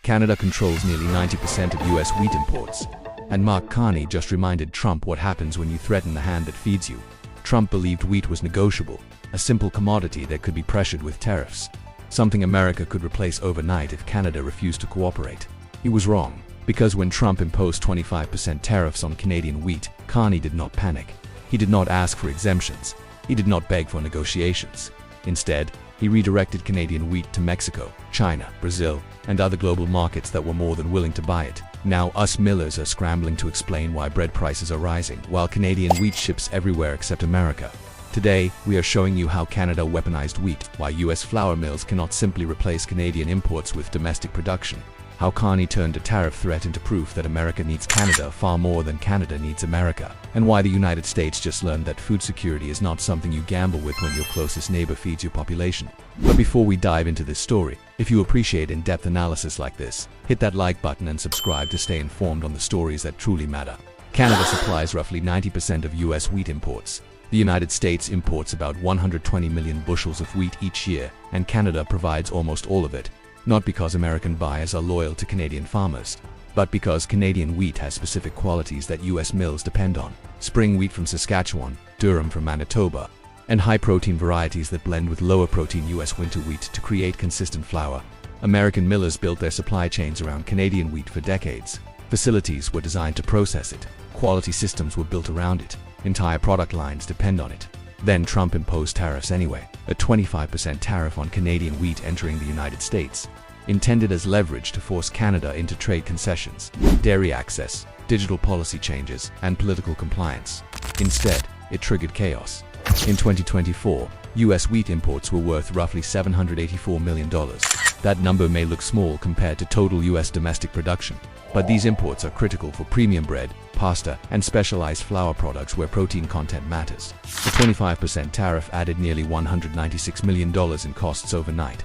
Canada controls nearly 90% of US wheat imports. And Mark Carney just reminded Trump what happens when you threaten the hand that feeds you. Trump believed wheat was negotiable, a simple commodity that could be pressured with tariffs, something America could replace overnight if Canada refused to cooperate. He was wrong, because when Trump imposed 25% tariffs on Canadian wheat, Carney did not panic. He did not ask for exemptions. He did not beg for negotiations. Instead, he redirected Canadian wheat to Mexico, China, Brazil, and other global markets that were more than willing to buy it. Now us millers are scrambling to explain why bread prices are rising, while Canadian wheat ships everywhere except America. Today, we are showing you how Canada weaponized wheat, why US flour mills cannot simply replace Canadian imports with domestic production, how Carney turned a tariff threat into proof that America needs Canada far more than Canada needs America, and why the United States just learned that food security is not something you gamble with when your closest neighbor feeds your population. But before we dive into this story, if you appreciate in-depth analysis like this, hit that like button and subscribe to stay informed on the stories that truly matter. Canada supplies roughly 90% of US wheat imports. The United States imports about 120 million bushels of wheat each year, and Canada provides almost all of it. Not because American buyers are loyal to Canadian farmers, but because Canadian wheat has specific qualities that US mills depend on. Spring wheat from Saskatchewan, durum from Manitoba, and high-protein varieties that blend with lower-protein US winter wheat to create consistent flour. American millers built their supply chains around Canadian wheat for decades. Facilities were designed to process it. Quality systems were built around it. Entire product lines depend on it. Then Trump imposed tariffs anyway, a 25% tariff on Canadian wheat entering the United States, intended as leverage to force Canada into trade concessions, dairy access, digital policy changes, and political compliance. Instead, it triggered chaos. In 2024, US wheat imports were worth roughly $784 million. That number may look small compared to total US domestic production, but these imports are critical for premium bread, pasta, and specialized flour products where protein content matters. The 25% tariff added nearly $196 million in costs overnight.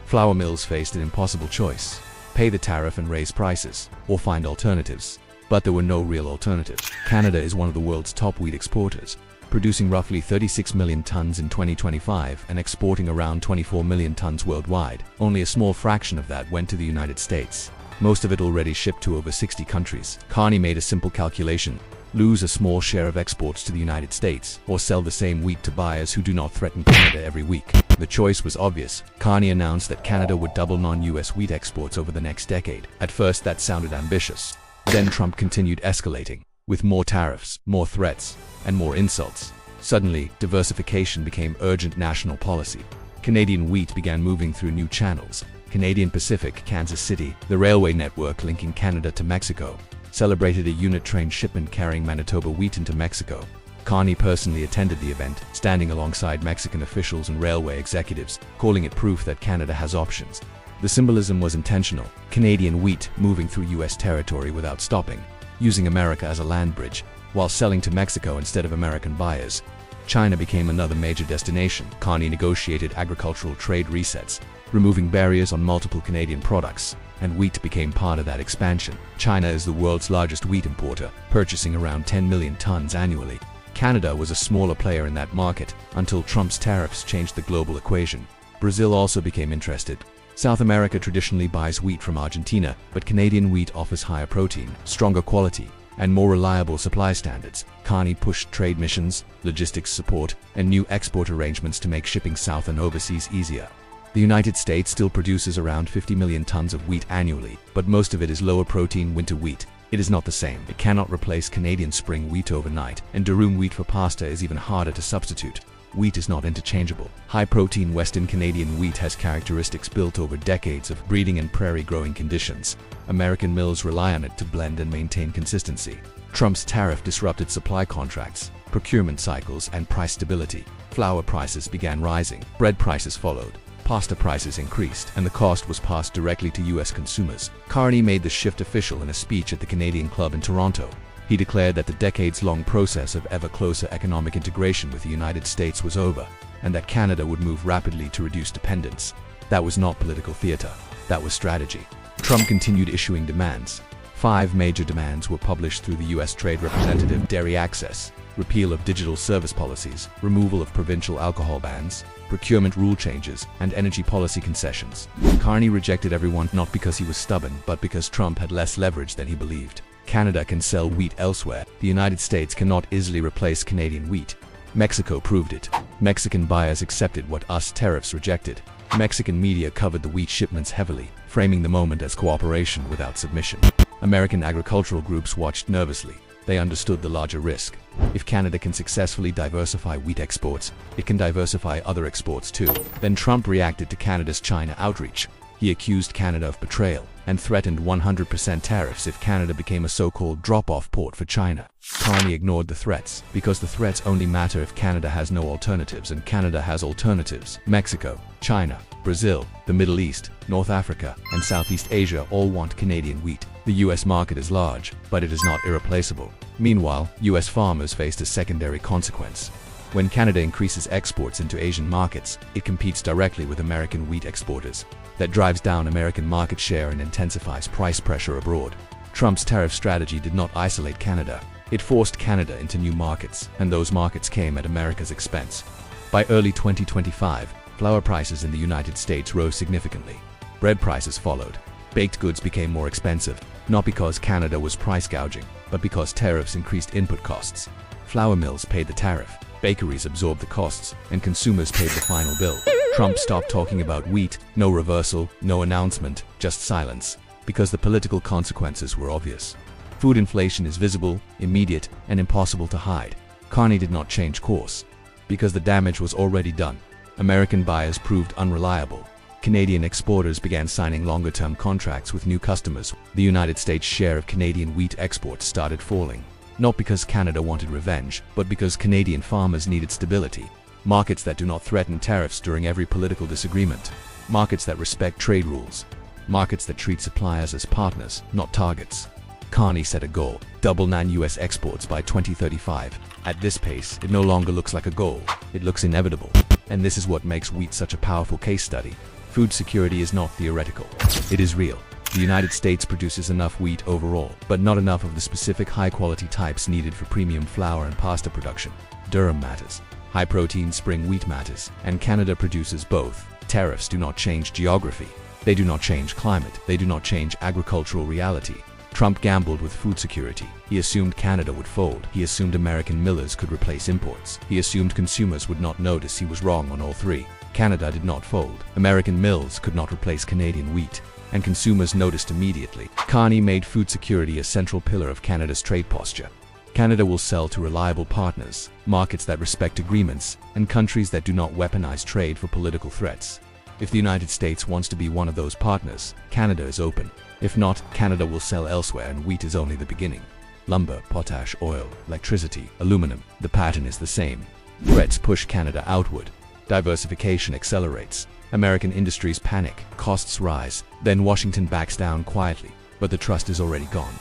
Flour mills faced an impossible choice: pay the tariff and raise prices, or find alternatives. But there were no real alternatives. Canada is one of the world's top wheat exporters, producing roughly 36 million tons in 2025 and exporting around 24 million tons worldwide. Only a small fraction of that went to the United States. Most of it already shipped to over 60 countries. Carney made a simple calculation: lose a small share of exports to the United States, or sell the same wheat to buyers who do not threaten Canada every week. The choice was obvious. Carney announced that Canada would double non-US wheat exports over the next decade. At first, that sounded ambitious. Then Trump continued escalating, with more tariffs, more threats, and more insults. Suddenly, diversification became urgent national policy. Canadian wheat began moving through new channels. Canadian Pacific, Kansas City, the railway network linking Canada to Mexico, celebrated a unit train shipment carrying Manitoba wheat into Mexico. Carney personally attended the event, standing alongside Mexican officials and railway executives, calling it proof that Canada has options. The symbolism was intentional: Canadian wheat moving through US territory without stopping, using America as a land bridge, while selling to Mexico instead of American buyers. China became another major destination. Carney negotiated agricultural trade resets, removing barriers on multiple Canadian products, and wheat became part of that expansion. China is the world's largest wheat importer, purchasing around 10 million tons annually. Canada was a smaller player in that market until Trump's tariffs changed the global equation. Brazil also became interested. South America traditionally buys wheat from Argentina, but Canadian wheat offers higher protein, stronger quality, and more reliable supply standards. Carney pushed trade missions, logistics support, and new export arrangements to make shipping south and overseas easier. The United States still produces around 50 million tons of wheat annually, but most of it is lower protein winter wheat. It is not the same. It cannot replace Canadian spring wheat overnight, and durum wheat for pasta is even harder to substitute. Wheat is not interchangeable. High-protein Western Canadian wheat has characteristics built over decades of breeding and prairie-growing conditions. American mills rely on it to blend and maintain consistency. Trump's tariff disrupted supply contracts, procurement cycles, and price stability. Flour prices began rising. Bread prices followed. Pasta prices increased, and the cost was passed directly to US consumers. Carney made the shift official in a speech at the Canadian Club in Toronto. He declared that the decades-long process of ever closer economic integration with the United States was over, and that Canada would move rapidly to reduce dependence. That was not political theater. That was strategy. Trump continued issuing demands. 5 major demands were published through the US Trade Representative: dairy access, repeal of digital service policies, removal of provincial alcohol bans, procurement rule changes, and energy policy concessions. Carney rejected everyone not because he was stubborn, but because Trump had less leverage than he believed. Canada can sell wheat elsewhere. The United States cannot easily replace Canadian wheat. Mexico proved it. Mexican buyers accepted what US tariffs rejected. Mexican media covered the wheat shipments heavily, framing the moment as cooperation without submission. American agricultural groups watched nervously. They understood the larger risk. If Canada can successfully diversify wheat exports, it can diversify other exports too. Then Trump reacted to Canada's China outreach. He accused Canada of betrayal and threatened 100% tariffs if Canada became a so-called drop-off port for China. Carney ignored the threats, because the threats only matter if Canada has no alternatives, and Canada has alternatives. Mexico, China, Brazil, the Middle East, North Africa, and Southeast Asia all want Canadian wheat. The US market is large, but it is not irreplaceable. Meanwhile, US farmers faced a secondary consequence. When Canada increases exports into Asian markets, it competes directly with American wheat exporters. That drives down American market share and intensifies price pressure abroad. Trump's tariff strategy did not isolate Canada. It forced Canada into new markets, and those markets came at America's expense. By early 2025, flour prices in the United States rose significantly. Bread prices followed. Baked goods became more expensive, not because Canada was price gouging, but because tariffs increased input costs. Flour mills paid the tariff, bakeries absorbed the costs, and consumers paid the final bill. Trump stopped talking about wheat, no reversal, no announcement, just silence, because the political consequences were obvious. Food inflation is visible, immediate, and impossible to hide. Carney did not change course, because the damage was already done. American buyers proved unreliable. Canadian exporters began signing longer-term contracts with new customers. The United States' share of Canadian wheat exports started falling. Not because Canada wanted revenge, but because Canadian farmers needed stability. Markets that do not threaten tariffs during every political disagreement. Markets that respect trade rules. Markets that treat suppliers as partners, not targets. Carney set a goal: double non-US exports by 2035. At this pace, it no longer looks like a goal. It looks inevitable. And this is what makes wheat such a powerful case study. Food security is not theoretical. It is real. The United States produces enough wheat overall, but not enough of the specific high-quality types needed for premium flour and pasta production. Durum matters. High-protein spring wheat matters, and Canada produces both. Tariffs do not change geography. They do not change climate. They do not change agricultural reality. Trump gambled with food security. He assumed Canada would fold. He assumed American millers could replace imports. He assumed consumers would not notice. He was wrong on all three. Canada did not fold. American mills could not replace Canadian wheat, and consumers noticed immediately. Carney made food security a central pillar of Canada's trade posture. Canada will sell to reliable partners, markets that respect agreements, and countries that do not weaponize trade for political threats. If the United States wants to be one of those partners, Canada is open. If not, Canada will sell elsewhere, and wheat is only the beginning. Lumber, potash, oil, electricity, aluminum, the pattern is the same. Threats push Canada outward. Diversification accelerates. American industries panic, costs rise, then Washington backs down quietly, but the trust is already gone.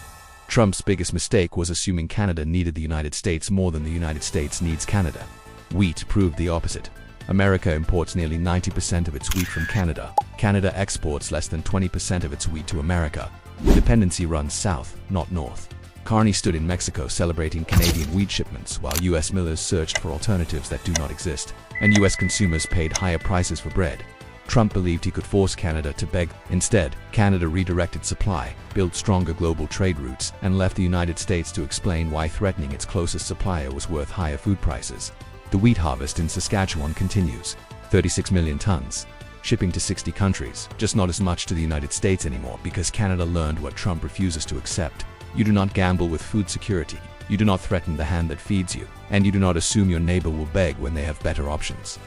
Trump's biggest mistake was assuming Canada needed the United States more than the United States needs Canada. Wheat proved the opposite. America imports nearly 90% of its wheat from Canada. Canada exports less than 20% of its wheat to America. The dependency runs south, not north. Carney stood in Mexico celebrating Canadian wheat shipments while US millers searched for alternatives that do not exist, and US consumers paid higher prices for bread. Trump believed he could force Canada to beg. Instead, Canada redirected supply, built stronger global trade routes, and left the United States to explain why threatening its closest supplier was worth higher food prices. The wheat harvest in Saskatchewan continues, 36 million tons, shipping to 60 countries, just not as much to the United States anymore, because Canada learned what Trump refuses to accept. You do not gamble with food security, you do not threaten the hand that feeds you, and you do not assume your neighbor will beg when they have better options.